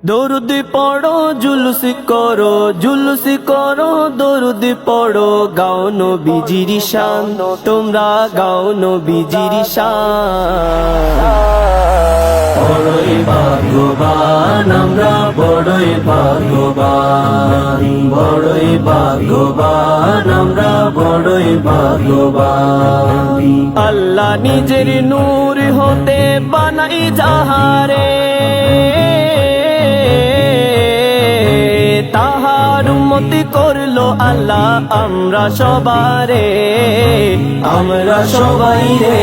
দরুদ পড়ো জুলুস করো দরুদ পড়ো গাও নবীজির শান তোমরা গাও নবীজির শান। বড়ই ভাগ্যবান আমরা বড়ই ভাগ্যবান, বড়ই ভাগ্যবান আমরা বড়ই ভাগ্যবান। আল্লাহ নিজের নূর হতে বানাই যাহারে, তাহার উম্মতি করলো আল্লাহ আমরা সবারে, আমরা সবাই রে।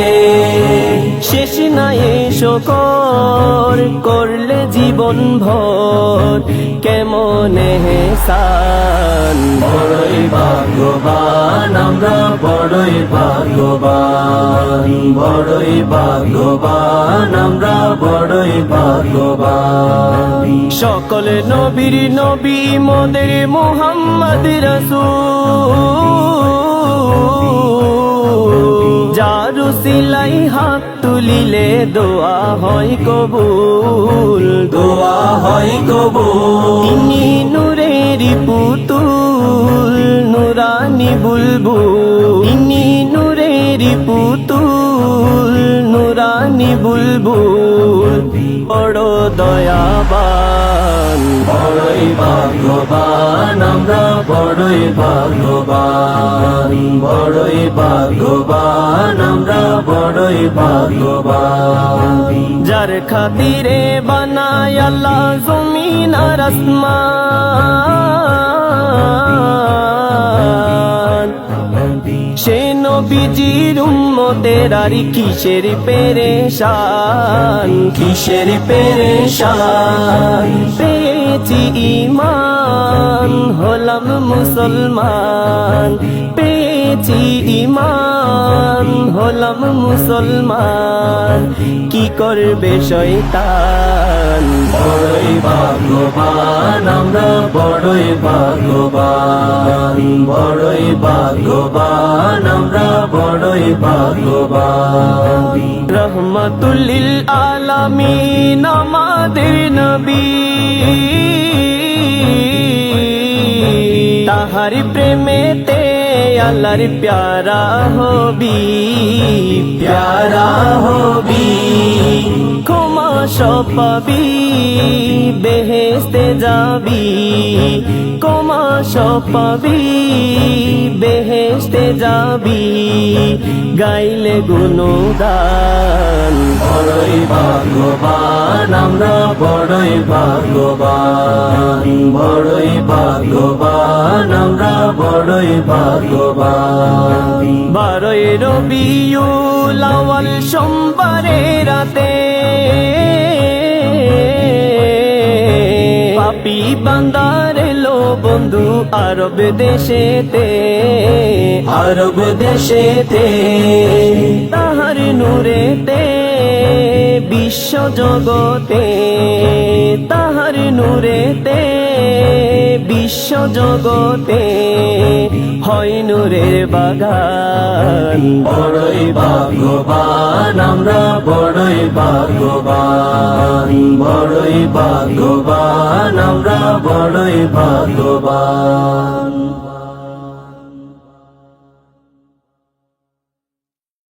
শেষ নাই শকর করলে জীবন ভর কেমন হেসান। বড়ই ভাগ্যবান আমরা বড়ই ভাগ্যবান, বড়ই ভাগ্যবান আমরা বড়ই ভাগ্যবান। সকল নবীর নবী মোদের মুহাম্মদ রাসূল, যার উসিলাই হাত তুলিলে দোয়া হয় কবুল, দোয়া হয় কবুল। ইনি নূরের পুতুল নুরানি বুলবুল, ইনি নূরের পুতুল নুরানি বুলবুল। বড় দয়াবান বড়ই ভাগ্যবান আমরা বড়ই ভাগ্যবান, বড়ই ভাগ্যবান আমরা বড়ই ভাগ্যবান। যার খাতিরে বানায় আল্লাহ জমিন আর আসমান, সে নবীজির উম্মতের আর কিসের পেরেশান, কিসের পেরেশান। পেয়েছি ঈমান হলাম মুসলমান, পেয়েছি ঈমান হলাম মুসলমান। কি করবে শয়তান। বড়ই ভাগ্যবান আমরা বড়ই ভাগ্যবান, বড়ই ভাগ্যবান আমরা বড়ই ভাগ্যবান। রহমাতুল লিল আলামিন আমাদের নবী, তাহার প্রেমেতে আল্লাহর প্যারা হবি, প্যারা হবি। ক্ষমা সব পাবি বেহেশতে যাবি, ক্ষমা সব পাবি বেহেশতে যাবি। গাইলে গুণগান বড়ই ভাগ্যবান আমরা বড়ই ভাগ্যবান, বড়ই ভাগ্যবান আমরা বড়ই ভাগ্যবান। 12ই রবিউল আউয়াল সোমবারে রাতে পাপী বান্দার এলো বন্ধু আরব দেশেতে, আরব দেশেতে। তাহার নূরেতে বিশ্ব জগতে, তাহার নূরেতে বিশ্ব জগতে হয় নূরের বাগান। বড়ই ভাগ্যবান আমরা বড়ই ভাগ্যবান, বড়ই ভাগ্যবান আমরা বড়ই ভাগ্যবান।